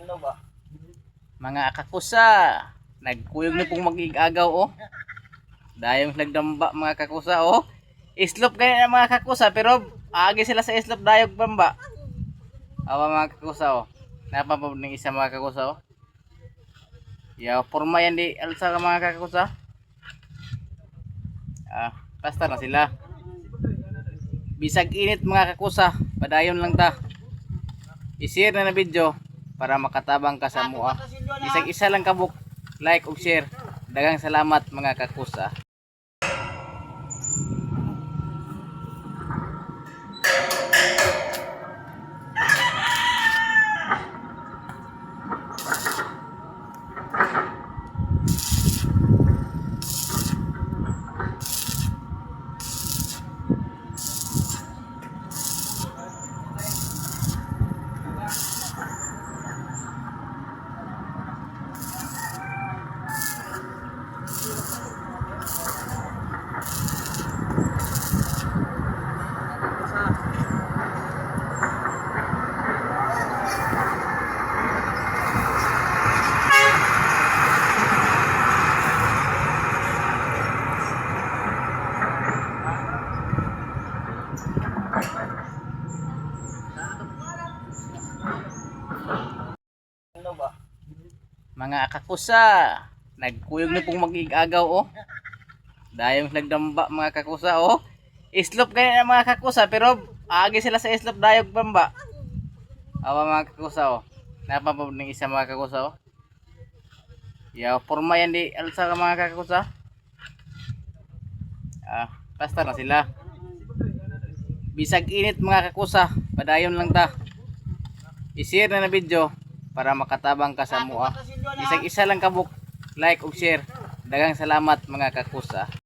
Ano ba? Mga kakusa, nagkuyog na pong mag-igagaw oh. Dayong nagdamba mga kakusa oh. Islop ganyan ang mga kakusa pero agi sila sa islop dayog bamba. Awa mga kakusa oh. Napapabod ng isa mga kakusa oh. Yaw, forma yan di alsa ka mga kakusa. Basta na sila. Bisag init mga kakusa, padayon lang ta. I-share na video para makatabang ka sa mua. Bisag isa lang kabuk, like ug share. Daghang salamat mga kakusa. Ano ba? Mga kakusa, nagkuyog na pong mag-igagaw oh. Dayong nagdamba mga kakusa oh. Islop ganyan ang mga kakusa pero agi sila sa islop dayog bamba. Awa mga kakusa oh. Napapabod ng isa mga kakusa oh. Yaw, forma yan di alsa ka mga kakusa. Basta na sila. Bisag init mga kakusa, padayon lang ta. I-share na video para makatabang ka sa mua. Bisag isa lang kabuk, like ug share. Daghang salamat mga kakusa.